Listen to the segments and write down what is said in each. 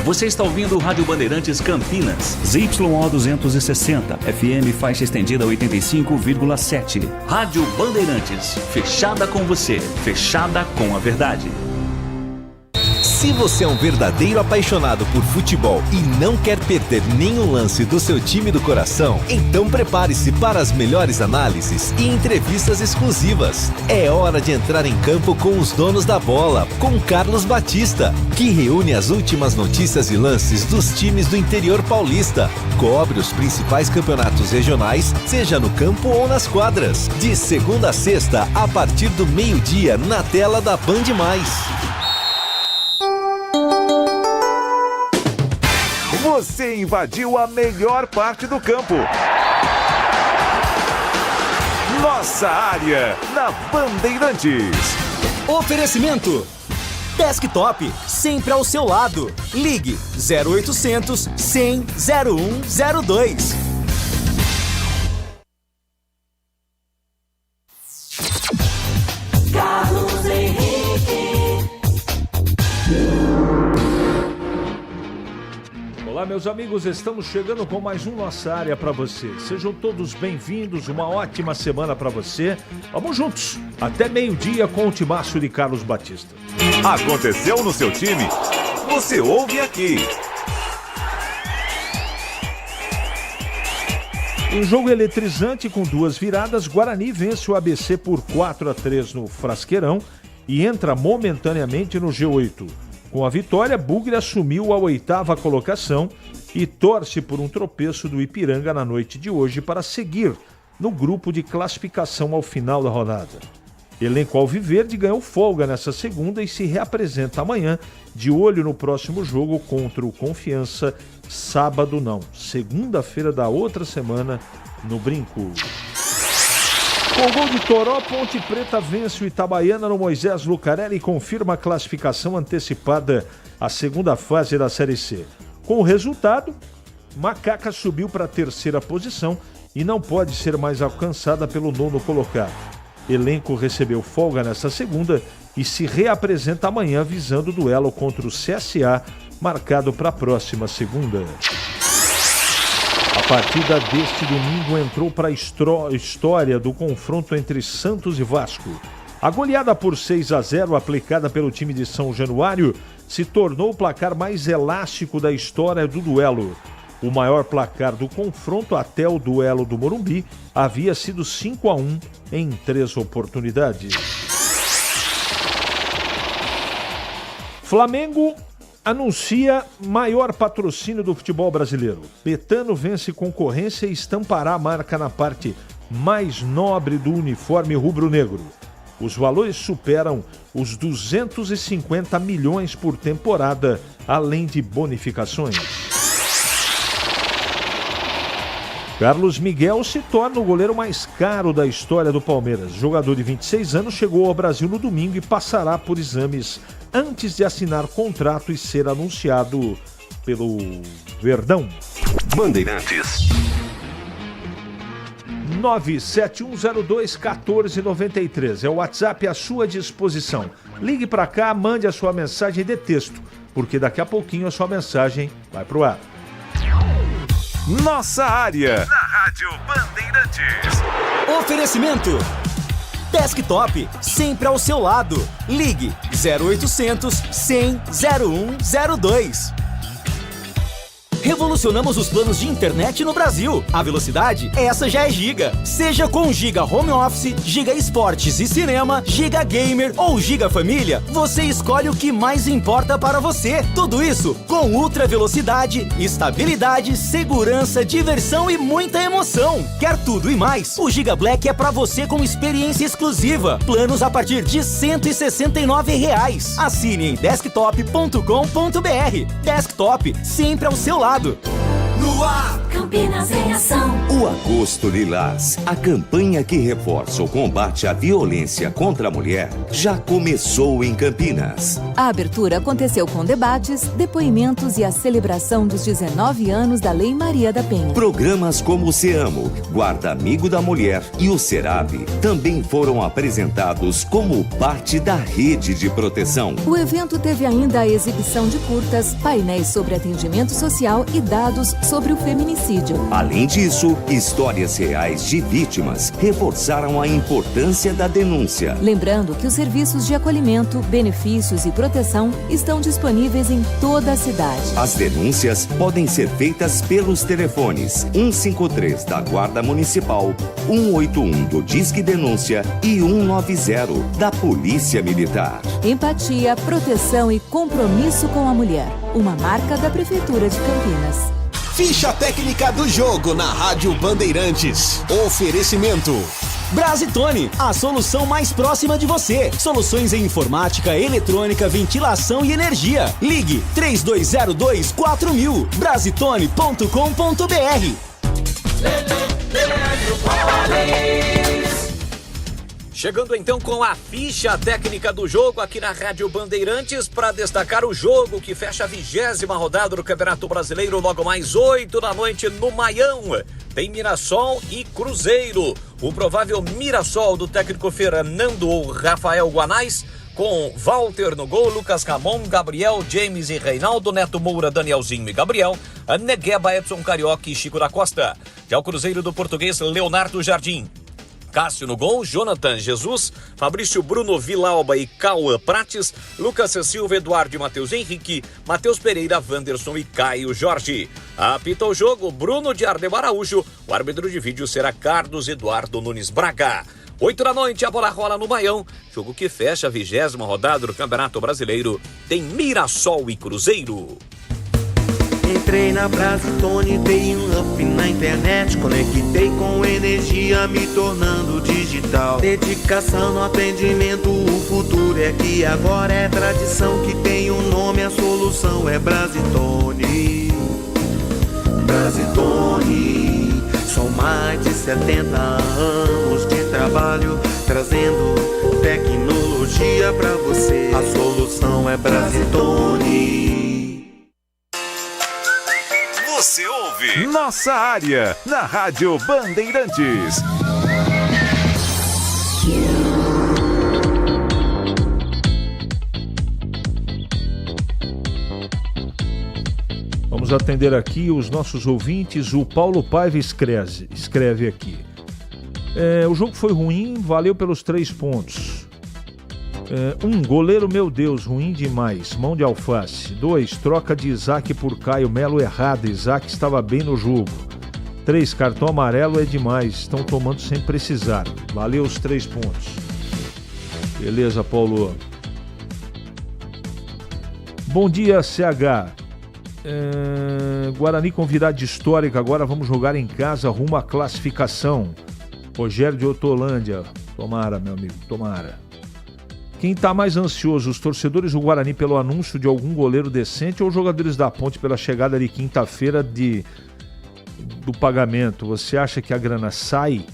Você está ouvindo o Rádio Bandeirantes Campinas. ZYO 260, FM faixa estendida 85,7. Rádio Bandeirantes, fechada com você, fechada com a verdade. Se você é um verdadeiro apaixonado por futebol e não quer perder nenhum lance do seu time do coração, então prepare-se para as melhores análises e entrevistas exclusivas. É hora de entrar em campo com os donos da bola, com Carlos Batista, que reúne as últimas notícias e lances dos times do interior paulista. Cobre os principais campeonatos regionais, seja no campo ou nas quadras. De segunda a sexta, a partir do meio-dia, na tela da Band+. Você invadiu a melhor parte do campo. Nossa área, na Bandeirantes. Oferecimento Desktop, sempre ao seu lado. Ligue 0800 100 0102. Carlos Henrique. Olá, meus amigos, estamos chegando com mais um Nossa Área para você. Sejam todos bem-vindos, uma ótima semana para você. Vamos juntos, até meio-dia com o timaço de Carlos Batista. Aconteceu no seu time? Você ouve aqui. Um jogo eletrizante com duas viradas, Guarani vence o ABC por 4-3 no Frasqueirão e entra momentaneamente no G8. Com a vitória, Bugre assumiu a 8ª colocação e torce por um tropeço do Ipiranga na noite de hoje para seguir no grupo de classificação ao final da rodada. Elenco Alviverde ganhou folga nessa segunda e se reapresenta amanhã, de olho no próximo jogo contra o Confiança, sábado não, segunda-feira da outra semana, no Brinco. Com o gol de Toró, Ponte Preta vence o Itabaiana no Moisés Lucarelli e confirma a classificação antecipada à segunda fase da Série C. Com o resultado, Macaca subiu para a 3ª posição e não pode ser mais alcançada pelo 9º colocado. Elenco recebeu folga nesta segunda e se reapresenta amanhã visando o duelo contra o CSA, marcado para a próxima segunda. A partida deste domingo entrou para a história do confronto entre Santos e Vasco. A goleada por 6-0 aplicada pelo time de São Januário se tornou o placar mais elástico da história do duelo. O maior placar do confronto até o duelo do Morumbi havia sido 5-1 em 3 oportunidades. Flamengo anuncia maior patrocínio do futebol brasileiro. Betano vence concorrência e estampará a marca na parte mais nobre do uniforme rubro-negro. Os valores superam os 250 milhões por temporada, além de bonificações. Carlos Miguel se torna o goleiro mais caro da história do Palmeiras. O jogador de 26 anos chegou ao Brasil no domingo e passará por exames antes de assinar contrato e ser anunciado pelo Verdão. Bandeirantes. 971021493 é o WhatsApp à sua disposição. Ligue para cá, mande a sua mensagem de texto, porque daqui a pouquinho a sua mensagem vai pro ar. Nossa área, na Rádio Bandeirantes. Oferecimento Desktop, sempre ao seu lado. Ligue 0800 100 0102. Revolucionamos os planos de internet no Brasil. A velocidade, essa já é Giga. Seja com Giga Home Office, Giga Esportes e Cinema, Giga Gamer ou Giga Família, você escolhe o que mais importa para você. Tudo isso com ultra velocidade, estabilidade, segurança, diversão e muita emoção. Quer tudo e mais? O Giga Black é para você com experiência exclusiva. Planos a partir de R$ 169. Assine em desktop.com.br. Desktop, sempre ao seu lado. No ar, Campinas em ação. O Agosto Lilás, a campanha que reforça o combate à violência contra a mulher, já começou em Campinas. A abertura aconteceu com debates, depoimentos e a celebração dos 19 anos da Lei Maria da Penha. Programas como o SEAMO, Guarda Amigo da Mulher e o SERAB também foram apresentados como parte da rede de proteção. O evento teve ainda a exibição de curtas, painéis sobre atendimento social e dados sobre o feminicídio. Além disso, histórias reais de vítimas reforçaram a importância da denúncia. Lembrando que os serviços de acolhimento, benefícios e proteção estão disponíveis em toda a cidade. As denúncias podem ser feitas pelos telefones 153 da Guarda Municipal, 181 do Disque Denúncia e 190 da Polícia Militar. Empatia, proteção e compromisso com a mulher. Uma marca da Prefeitura de Campinas. Ficha técnica do jogo na Rádio Bandeirantes. Oferecimento Brasitone, a solução mais próxima de você. Soluções em informática, eletrônica, ventilação e energia. Ligue 3202-4000. Brasitone.com.br. Chegando então com a ficha técnica do jogo aqui na Rádio Bandeirantes para destacar o jogo que fecha a 20ª rodada do Campeonato Brasileiro logo mais 8 da noite no Maião. Tem Mirassol e Cruzeiro. O provável Mirassol do técnico Fernando ou Rafael Guanais, com Walter no gol, Lucas Ramon, Gabriel, James e Reinaldo, Neto Moura, Danielzinho e Gabriel, Negueba, Edson Carioca e Chico da Costa. Já o Cruzeiro do português Leonardo Jardim. Cássio no gol, Jonathan Jesus, Fabrício Bruno, Villalba e Cauã Prates, Lucas Silva, Eduardo e Matheus Henrique, Matheus Pereira, Wanderson e Caio Jorge. Apita o jogo, Bruno de Ardem Araújo, o árbitro de vídeo será Carlos Eduardo Nunes Braga. 8 da noite, a bola rola no Maião, jogo que fecha a 20ª rodada do Campeonato Brasileiro, tem Mirassol e Cruzeiro. Entrei na Brasitone, dei um up na internet, conectei com energia, me tornando digital. Dedicação no atendimento, o futuro é que agora é tradição, que tem um nome, a solução é Brasitone. Brasitone, são mais de 70 anos de trabalho, trazendo tecnologia pra você. A solução é Brasitone. Você ouve Nossa Área na Rádio Bandeirantes. Vamos atender aqui os nossos ouvintes. O Paulo Paiva escreve aqui. O jogo foi ruim, valeu pelos 3 pontos. 1. Goleiro, meu Deus, ruim demais, mão de alface. 2. Troca de Isaac por Caio Melo errada, Isaac estava bem no jogo. 3. Cartão amarelo é demais, estão tomando sem precisar. Valeu os 3 pontos. Beleza, Paulo. Bom dia, CH. Guarani com virada histórica, agora vamos jogar em casa rumo à classificação. Rogério de Hortolândia. Tomara, meu amigo, tomara. Quem está mais ansioso, os torcedores do Guarani pelo anúncio de algum goleiro decente ou os jogadores da Ponte pela chegada de quinta-feira do pagamento? Você acha que a grana sai?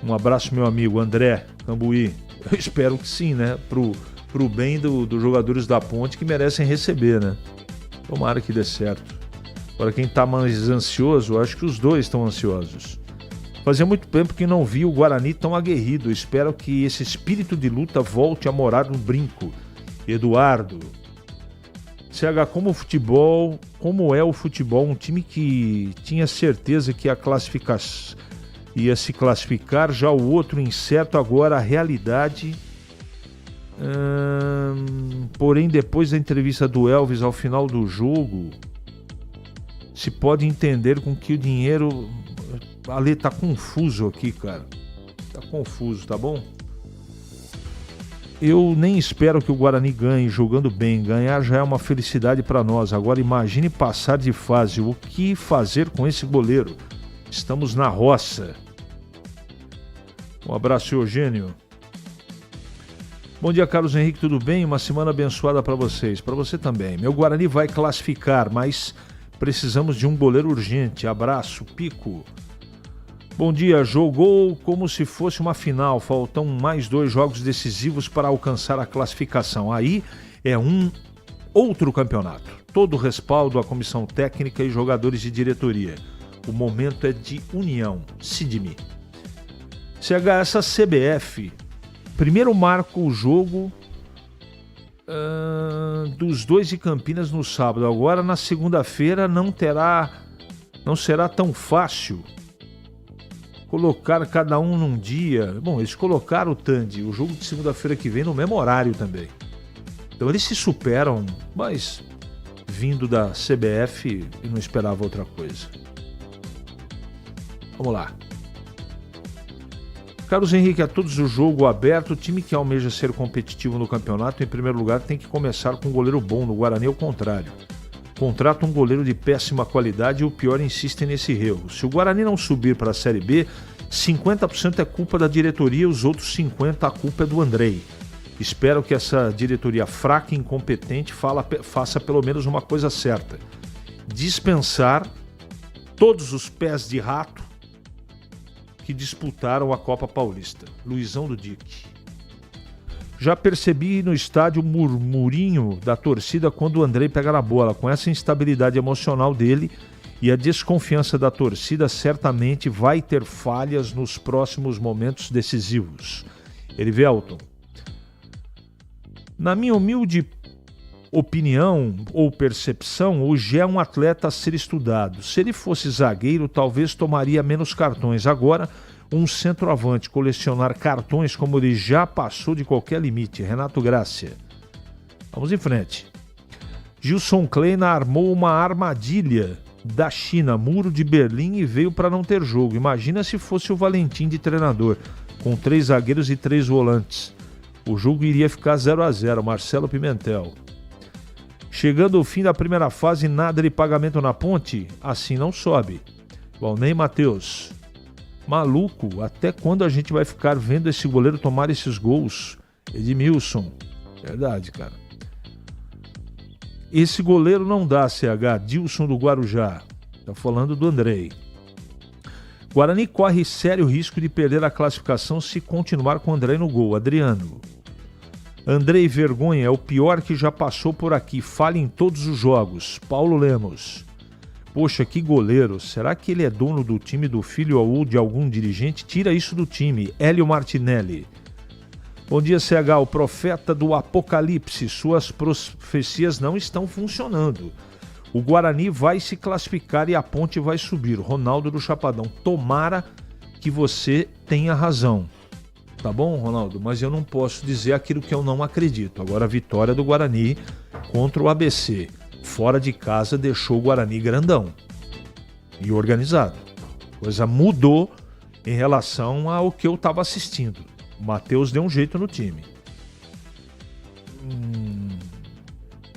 Um abraço, meu amigo André Cambuí. Eu espero que sim, né? Pro bem dos jogadores da Ponte que merecem receber, né? Tomara que dê certo. Agora, quem está mais ansioso, eu acho que os dois estão ansiosos. Fazia muito tempo que não vi o Guarani tão aguerrido. Espero que esse espírito de luta volte a morar no brinco. Eduardo. CH, como é o futebol? Um time que tinha certeza que ia se classificar, já o outro incerto, agora a realidade. Porém, depois da entrevista do Elvis ao final do jogo, se pode entender com que o dinheiro... Ale, tá confuso aqui, cara. Tá confuso, tá bom? Eu nem espero que o Guarani ganhe jogando bem. Ganhar já é uma felicidade para nós. Agora imagine passar de fase. O que fazer com esse goleiro? Estamos na roça. Um abraço, Eugênio. Bom dia, Carlos Henrique, tudo bem? Uma semana abençoada para vocês. Para você também. Meu Guarani vai classificar, mas Precisamos de um goleiro urgente. Abraço, Pico. Bom dia, jogou como se fosse uma final. Faltam mais 2 jogos decisivos para alcançar a classificação. Aí é um outro campeonato. Todo o respaldo à comissão técnica e jogadores de diretoria. O momento é de união. Sidney. essa CBF primeiro marca o jogo dos 2 de Campinas no sábado. Agora na segunda-feira não será tão fácil colocar cada um num dia. Bom, eles colocaram o Tandy, o jogo de segunda-feira que vem, no mesmo horário também. Então eles se superam, mas vindo da CBF eu não esperava outra coisa. Vamos lá. Carlos Henrique, a todos o jogo aberto. O time que almeja ser competitivo no campeonato, em primeiro lugar, tem que começar com um goleiro bom. No Guarani é o contrário. Contrata um goleiro de péssima qualidade e o pior, insistem nesse erro. Se o Guarani não subir para a Série B, 50% é culpa da diretoria, os outros 50% a culpa é do Andrei. Espero que essa diretoria fraca e incompetente faça pelo menos uma coisa certa: dispensar todos os pés de rato que disputaram a Copa Paulista. Luizão do Dique. Já percebi no estádio o murmurinho da torcida quando o Andrei pega na bola. Com essa instabilidade emocional dele e a desconfiança da torcida, certamente vai ter falhas nos próximos momentos decisivos. Erivelton. Na minha humilde opinião ou percepção, o Gé é um atleta a ser estudado. Se ele fosse zagueiro, talvez tomaria menos cartões. Agora, um centroavante colecionar cartões como ele já passou de qualquer limite. Renato Grácia. Vamos em frente. Gilson Kleina armou uma armadilha da China, muro de Berlim, e veio para não ter jogo. Imagina se fosse o Valentim de treinador, com 3 zagueiros e 3 volantes. O jogo iria ficar 0-0. Marcelo Pimentel. Chegando ao fim da primeira fase, nada de pagamento na ponte? Assim não sobe. Valnei Matheus. Maluco, até quando a gente vai ficar vendo esse goleiro tomar esses gols? Edmilson. Verdade, cara. Esse goleiro não dá, CH. Dilson do Guarujá. Tá falando do Andrei. Guarani corre sério risco de perder a classificação se continuar com o Andrei no gol. Adriano. Andrei vergonha, é o pior que já passou por aqui. Falha em todos os jogos. Paulo Lemos. Poxa, que goleiro. Será que ele é dono do time do filho ou de algum dirigente? Tira isso do time. Hélio Martinelli. Bom dia, CH. O profeta do Apocalipse. Suas profecias não estão funcionando. O Guarani vai se classificar e a ponte vai subir. Ronaldo do Chapadão. Tomara que você tenha razão. Tá bom, Ronaldo? Mas eu não posso dizer aquilo que eu não acredito. Agora a vitória do Guarani contra o ABC, fora de casa, deixou o Guarani grandão e organizado. A coisa mudou em relação ao que eu estava assistindo. O Matheus deu um jeito no time.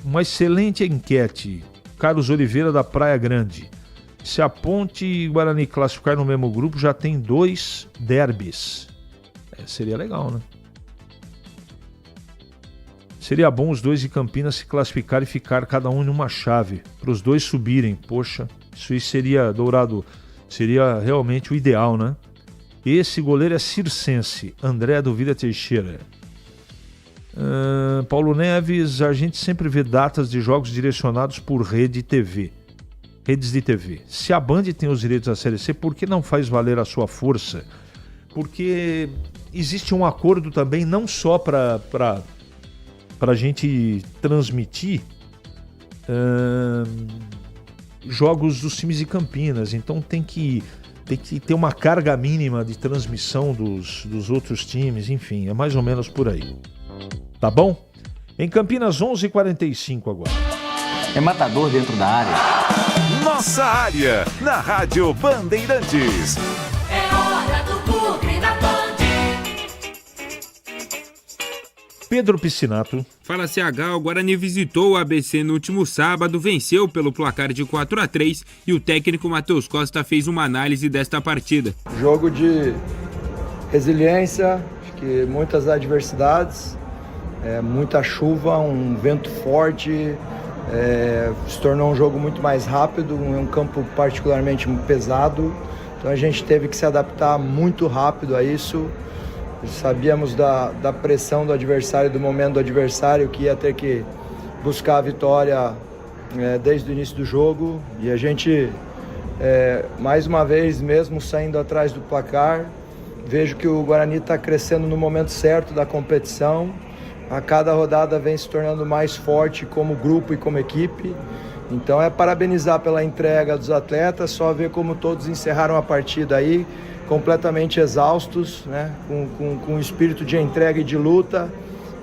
Uma excelente enquete. Carlos Oliveira da Praia Grande. Se a Ponte e Guarani classificar no mesmo grupo, já tem 2 derbys. Seria legal, né? Seria bom os 2 de Campinas se classificar e ficar cada um em uma chave, para os 2 subirem. Poxa, isso aí seria dourado, seria realmente o ideal, né? Esse goleiro é circense. André do Vila Teixeira. Paulo Neves, a gente sempre vê datas de jogos direcionados por redes de TV. Se a Band tem os direitos da Série C, por que não faz valer a sua força? Porque existe um acordo também, não só para a gente transmitir jogos dos times de Campinas. Então tem que ter uma carga mínima de transmissão dos outros times. Enfim, é mais ou menos por aí. Tá bom? Em Campinas, 11h45 agora. É matador dentro da área. Nossa área, na Rádio Bandeirantes. É hora do Bugre da Band. Pedro Piscinato. Fala, CH, o Guarani visitou o ABC no último sábado, venceu pelo placar de 4-3 e o técnico Matheus Costa fez uma análise desta partida. Jogo de resiliência, acho que muitas adversidades, muita chuva, um vento forte, Se tornou um jogo muito mais rápido, um campo particularmente pesado, então a gente teve que se adaptar muito rápido a isso. Sabíamos da pressão do adversário, do momento do adversário, que ia ter que buscar a vitória desde o início do jogo, e a gente, mais uma vez, mesmo saindo atrás do placar, vejo que o Guarani está crescendo no momento certo da competição. A cada rodada vem se tornando mais forte como grupo e como equipe. Então é parabenizar pela entrega dos atletas, só ver como todos encerraram a partida aí, completamente exaustos, né? Com um espírito de entrega e de luta,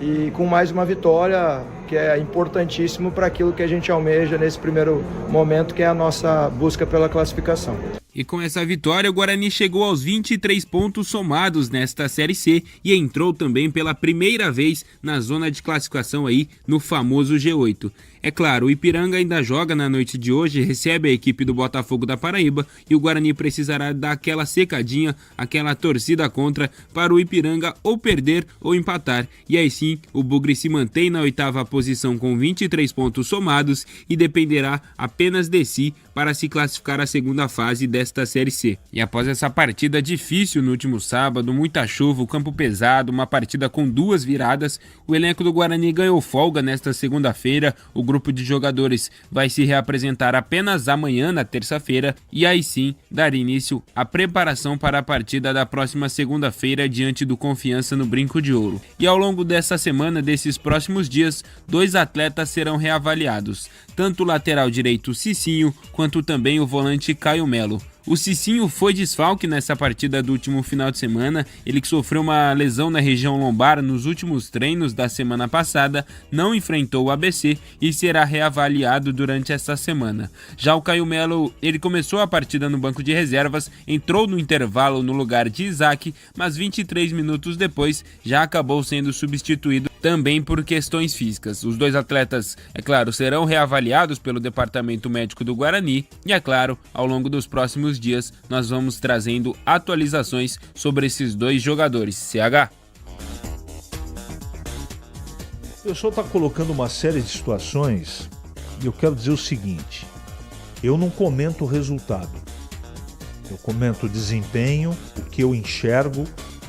e com mais uma vitória que é importantíssimo para aquilo que a gente almeja nesse primeiro momento, que é a nossa busca pela classificação. E com essa vitória, o Guarani chegou aos 23 pontos somados nesta Série C e entrou também pela primeira vez na zona de classificação aí no famoso G8. É claro, o Ipiranga ainda joga na noite de hoje, recebe a equipe do Botafogo da Paraíba e o Guarani precisará dar aquela secadinha, aquela torcida contra para o Ipiranga ou perder ou empatar. E aí sim, o Bugre se mantém na 8ª posição com 23 pontos somados e dependerá apenas de si para se classificar à segunda fase desta Série C. E após essa partida difícil no último sábado, muita chuva, o campo pesado, uma partida com 2 viradas, o elenco do Guarani ganhou folga nesta segunda-feira. O grupo de jogadores vai se reapresentar apenas amanhã, na terça-feira, e aí sim dar início à preparação para a partida da próxima segunda-feira diante do Confiança no Brinco de Ouro. E ao longo dessa semana, desses próximos dias, 2 atletas serão reavaliados, tanto o lateral direito Cicinho, quanto também o volante Caio Melo. O Cicinho foi desfalque nessa partida do último final de semana, ele que sofreu uma lesão na região lombar nos últimos treinos da semana passada, não enfrentou o ABC e será reavaliado durante essa semana. Já o Caio Melo, ele começou a partida no banco de reservas, entrou no intervalo no lugar de Isaac, mas 23 minutos depois já acabou sendo substituído também por questões físicas. Os 2 atletas, é claro, serão reavaliados pelo departamento médico do Guarani e, é claro, ao longo dos próximos dias nós vamos trazendo atualizações sobre esses 2 jogadores. CH. O pessoal está colocando uma série de situações e eu quero dizer o seguinte: eu não comento o resultado, eu comento o desempenho, o que eu enxergo,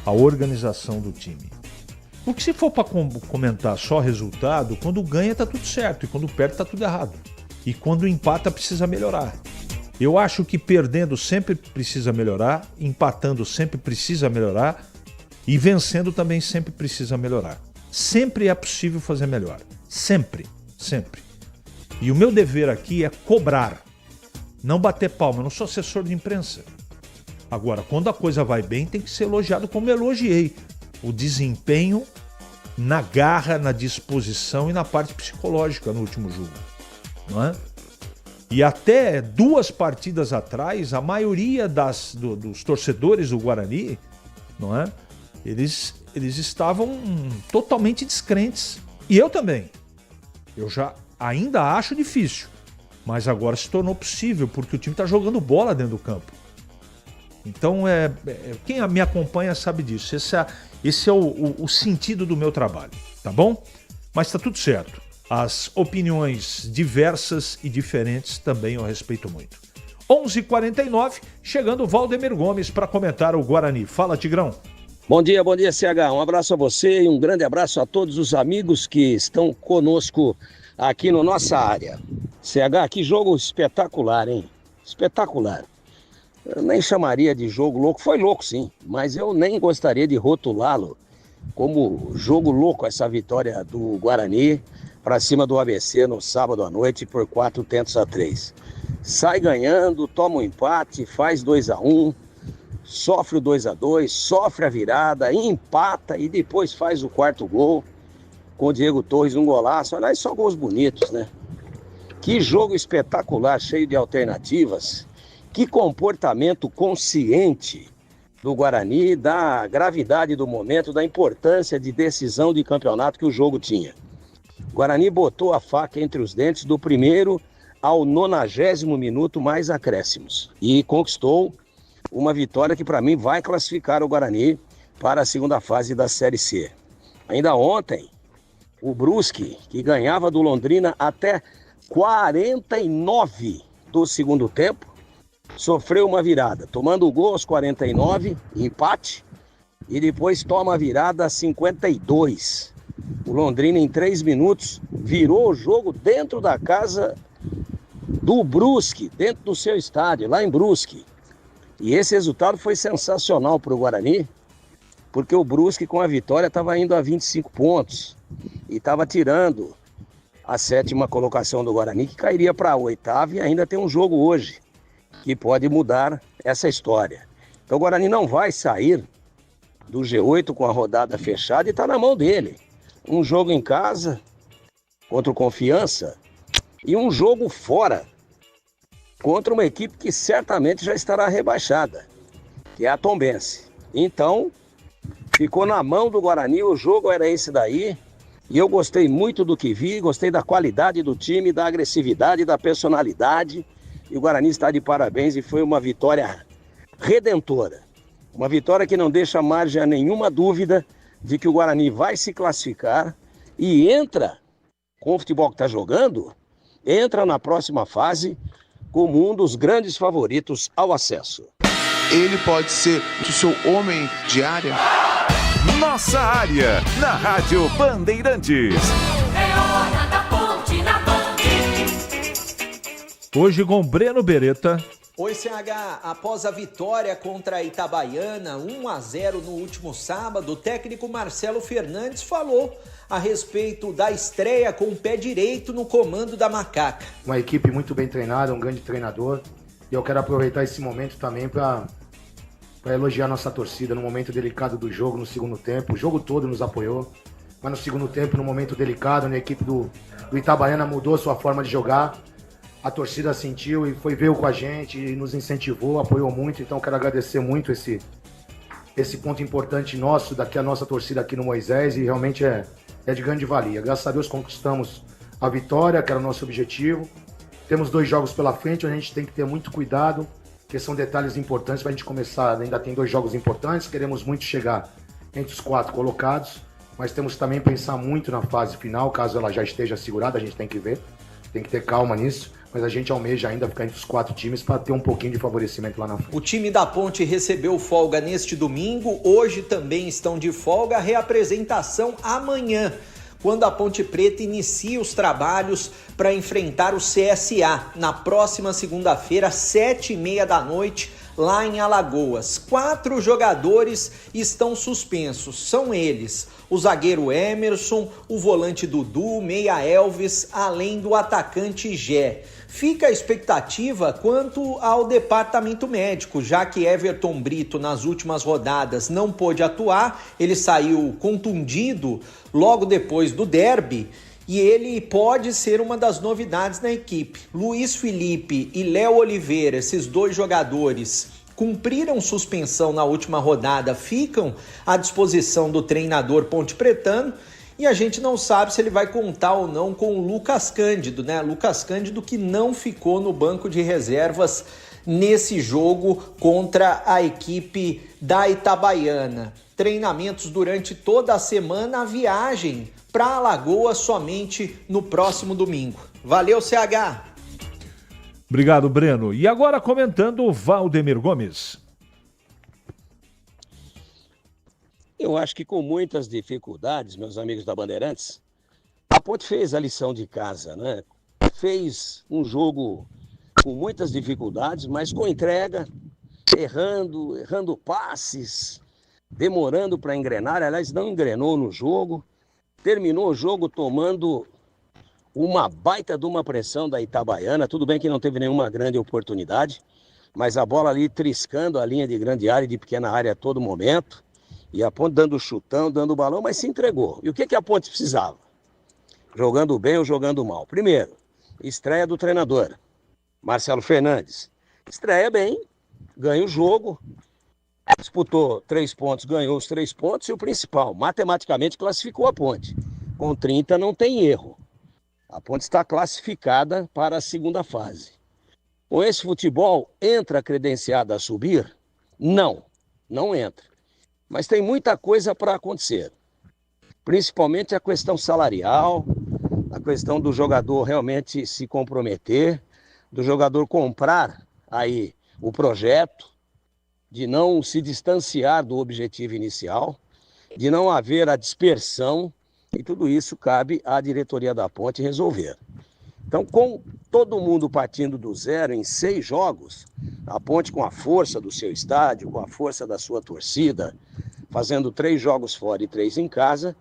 a organização do time. Porque se for para comentar só resultado, quando ganha tá tudo certo e quando perde tá tudo errado. E quando empata precisa melhorar. Eu acho que perdendo sempre precisa melhorar, empatando sempre precisa melhorar e vencendo também sempre precisa melhorar. Sempre é possível fazer melhor. Sempre, sempre. E o meu dever aqui é cobrar, não bater palma. Eu não sou assessor de imprensa. Agora, quando a coisa vai bem, tem que ser elogiado como eu elogiei. O desempenho na garra, na disposição e na parte psicológica no último jogo, não é? E até 2 partidas atrás, a maioria dos torcedores do Guarani, não é? Eles estavam totalmente descrentes. E eu também. Eu já ainda acho difícil, mas agora se tornou possível porque o time está jogando bola dentro do campo. Então, quem me acompanha sabe disso. Esse é o sentido do meu trabalho, tá bom? Mas tá tudo certo. As opiniões diversas e diferentes também eu respeito muito. 11h49, chegando o Valdemir Gomes para comentar o Guarani. Fala, Tigrão. Bom dia, CH. Um abraço a você e um grande abraço a todos os amigos que estão conosco aqui na nossa área. CH, que jogo espetacular, hein? Espetacular. Eu nem chamaria de jogo louco, foi louco sim, mas eu nem gostaria de rotulá-lo como jogo louco, essa vitória do Guarani para cima do ABC no sábado à noite por 4-3. Sai ganhando, toma um empate, faz 2-1, sofre o 2-2, sofre a virada, empata e depois faz o 4º gol com o Diego Torres, um golaço. Olha aí, só gols bonitos, né? Que jogo espetacular, cheio de alternativas. Que comportamento consciente do Guarani, da gravidade do momento, da importância de decisão de campeonato que o jogo tinha. O Guarani botou a faca entre os dentes do primeiro ao 90º minuto mais acréscimos e conquistou uma vitória que para mim vai classificar o Guarani para a segunda fase da Série C. Ainda ontem, o Brusque, que ganhava do Londrina até 49 do segundo tempo, sofreu uma virada, tomando o gol aos 49, empate, e depois toma a virada a 52. O Londrina, em 3 minutos, virou o jogo dentro da casa do Brusque, dentro do seu estádio, lá em Brusque. E esse resultado foi sensacional para o Guarani, porque o Brusque, com a vitória, estava indo a 25 pontos e estava tirando a 7ª colocação do Guarani, que cairia para a 8ª, e ainda tem um jogo hoje que pode mudar essa história. Então o Guarani não vai sair do G8 com a rodada fechada e está na mão dele. Um jogo em casa contra o Confiança e um jogo fora contra uma equipe que certamente já estará rebaixada, que é a Tombense. Então, ficou na mão do Guarani, o jogo era esse daí, e eu gostei muito do que vi, gostei da qualidade do time, da agressividade, da personalidade, e o Guarani está de parabéns e foi uma vitória redentora. Uma vitória que não deixa margem a nenhuma dúvida de que o Guarani vai se classificar e entra, com o futebol que está jogando, entra na próxima fase como um dos grandes favoritos ao acesso. Ele pode ser o seu homem de área? Nossa área, na Rádio Bandeirantes. É hora da ponte na Band. Hoje com Breno Beretta. Oi, CH. Após a vitória contra a Itabaiana, 1-0 no último sábado, o técnico Marcelo Fernandes falou a respeito da estreia com o pé direito no comando da Macaca. Uma equipe muito bem treinada, um grande treinador. E eu quero aproveitar esse momento também para elogiar nossa torcida no momento delicado do jogo, no segundo tempo. O jogo todo nos apoiou, mas no segundo tempo, no momento delicado, a equipe do Itabaiana mudou sua forma de jogar. A torcida sentiu e veio com a gente e nos incentivou, apoiou muito. Então quero agradecer muito esse ponto importante nosso, a nossa torcida aqui no Moisés, e realmente é de grande valia. Graças a Deus conquistamos a vitória, que era o nosso objetivo. Temos 2 jogos pela frente, onde a gente tem que ter muito cuidado, porque são detalhes importantes para a gente começar. Ainda tem 2 jogos importantes, queremos muito chegar entre os 4 colocados, mas temos também que pensar muito na fase final, caso ela já esteja segurada, a gente tem que ver, tem que ter calma nisso. Mas a gente almeja ainda ficar entre os 4 times para ter um pouquinho de favorecimento lá na frente. O time da Ponte recebeu folga neste domingo, hoje também estão de folga, reapresentação amanhã, quando a Ponte Preta inicia os trabalhos para enfrentar o CSA, na próxima segunda-feira, 19h30, lá em Alagoas. 4 jogadores estão suspensos, são eles: o zagueiro Emerson, o volante Dudu, meia Elvis, além do atacante Gé. Fica a expectativa quanto ao departamento médico, já que Everton Brito nas últimas rodadas não pôde atuar, ele saiu contundido logo depois do derby e ele pode ser uma das novidades na equipe. Luiz Felipe e Léo Oliveira, esses 2 jogadores, cumpriram suspensão na última rodada, ficam à disposição do treinador pontepretano. E a gente não sabe se ele vai contar ou não com o Lucas Cândido, né? Lucas Cândido, que não ficou no banco de reservas nesse jogo contra a equipe da Itabaiana. Treinamentos durante toda a semana, a viagem para Alagoas somente no próximo domingo. Valeu, CH! Obrigado, Breno. E agora comentando o Valdemir Gomes. Eu acho que com muitas dificuldades, meus amigos da Bandeirantes, a Ponte fez a lição de casa, né? Fez um jogo com muitas dificuldades, mas com entrega, errando passes, demorando para engrenar. Aliás, não engrenou no jogo. Terminou o jogo tomando uma baita de uma pressão da Itabaiana. Tudo bem que não teve nenhuma grande oportunidade, mas a bola ali triscando a linha de grande área e de pequena área a todo momento. E a Ponte dando chutão, dando balão, mas se entregou. E o que a Ponte precisava? Jogando bem ou jogando mal? Primeiro, estreia do treinador, Marcelo Fernandes. Estreia bem, ganha o jogo, disputou 3 pontos, ganhou os 3 pontos e o principal, matematicamente classificou a Ponte. Com 30 não tem erro. A Ponte está classificada para a segunda fase. Com esse futebol, entra credenciada a subir? Não entra. Mas tem muita coisa para acontecer, principalmente a questão salarial, a questão do jogador realmente se comprometer, do jogador comprar aí o projeto, de não se distanciar do objetivo inicial, de não haver a dispersão, e tudo isso cabe à diretoria da Ponte resolver. Então, com todo mundo partindo do zero em 6 jogos, a Ponte com a força do seu estádio, com a força da sua torcida, fazendo 3 jogos fora e 3 em casa,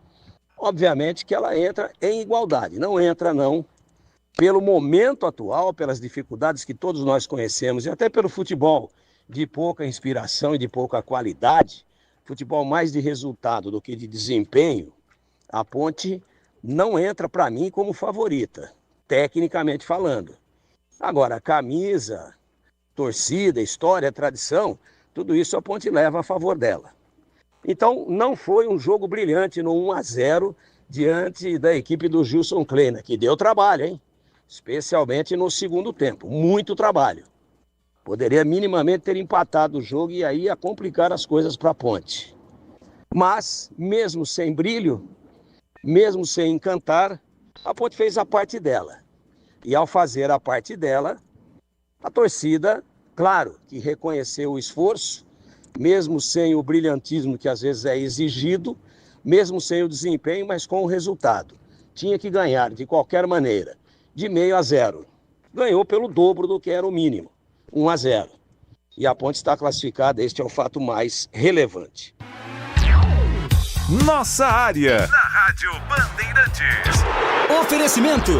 obviamente que ela entra em igualdade. Não entra, não, pelo momento atual, pelas dificuldades que todos nós conhecemos, e até pelo futebol de pouca inspiração e de pouca qualidade, futebol mais de resultado do que de desempenho, a Ponte não entra para mim como favorita, tecnicamente falando. Agora, camisa, torcida, história, tradição, tudo isso a Ponte leva a favor dela. Então, não foi um jogo brilhante no 1-0 diante da equipe do Gilson Kleina, que deu trabalho, hein? Especialmente no segundo tempo, muito trabalho. Poderia minimamente ter empatado o jogo e aí ia complicar as coisas para a Ponte. Mas, mesmo sem brilho, mesmo sem encantar, a Ponte fez a parte dela. E ao fazer a parte dela, a torcida, claro, que reconheceu o esforço, mesmo sem o brilhantismo que às vezes é exigido, mesmo sem o desempenho, mas com o resultado. Tinha que ganhar de qualquer maneira, de 0-0. Ganhou pelo dobro do que era o mínimo, 1-0. E a Ponte está classificada, este é o fato mais relevante. Nossa área, na Rádio Bandeirantes. Oferecimento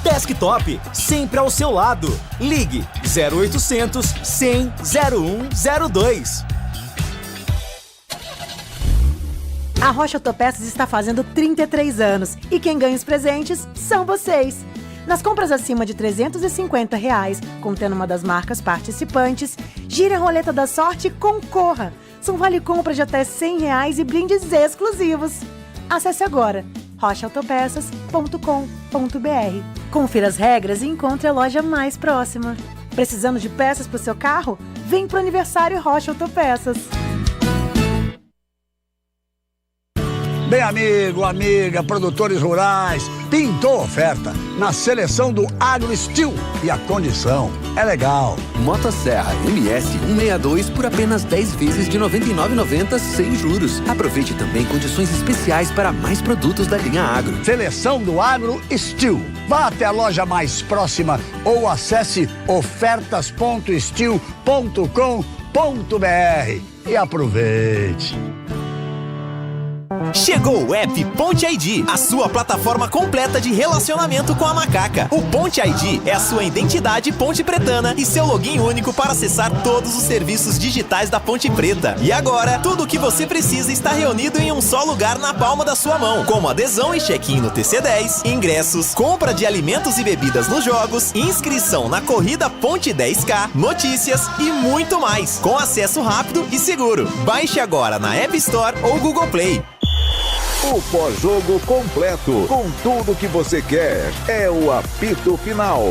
Desktop, sempre ao seu lado. Ligue 0800 100 0102. A Rocha Autopeças está fazendo 33 anos e quem ganha os presentes são vocês. Nas compras acima de R$350, contendo uma das marcas participantes, gire a roleta da sorte e concorra. São vale compra de até R$100 e brindes exclusivos. Acesse agora rochaautopeças.com.br. Confira as regras e encontre a loja mais próxima. Precisando de peças para o seu carro? Vem pro aniversário Rocha Autopeças. Bem, amigo, amiga, produtores rurais, pintou oferta na seleção do AgroSteel e a condição é legal. Motosserra MS 162 por apenas 10 vezes de R$ 99,90 sem juros. Aproveite também condições especiais para mais produtos da linha Agro. Seleção do AgroSteel. Vá até a loja mais próxima ou acesse ofertas.steel.com.br e aproveite. Chegou o app Ponte ID, a sua plataforma completa de relacionamento com a macaca. O Ponte ID é a sua identidade ponte pretana e seu login único para acessar todos os serviços digitais da Ponte Preta. E agora, tudo o que você precisa está reunido em um só lugar na palma da sua mão, como adesão e check-in no TC10, ingressos, compra de alimentos e bebidas nos jogos, inscrição na corrida Ponte 10K, notícias e muito mais, com acesso rápido e seguro. Baixe agora na App Store ou Google Play. O pós-jogo completo, com tudo que você quer, é o apito final.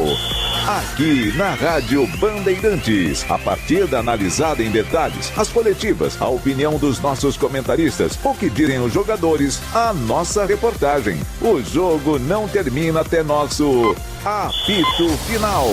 Aqui na Rádio Bandeirantes, a partida analisada em detalhes, as coletivas, a opinião dos nossos comentaristas, o que dizem os jogadores, a nossa reportagem. O jogo não termina até nosso apito final.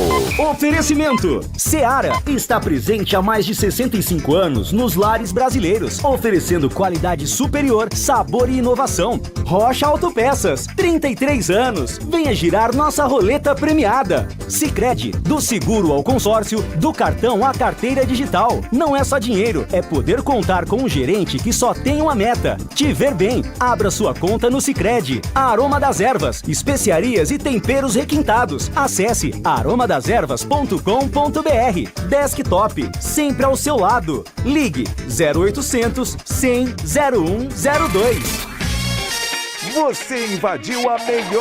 Oferecimento Seara está presente há mais de 65 anos nos lares brasileiros, oferecendo qualidade superior, sabor e inovação. Rocha Autopeças, 33 anos. Venha girar nossa roleta premiada. Sicredi, do seguro ao consórcio, do cartão à carteira digital. Não é só dinheiro, é poder contar com um gerente que só tem uma meta: te ver bem. Abra sua conta no Sicredi. Aroma das Ervas, especiarias e temperos requintados. Acesse aromadeservas.com.br. Desktop, sempre ao seu lado. Ligue 0800 100 0102. Você invadiu a melhor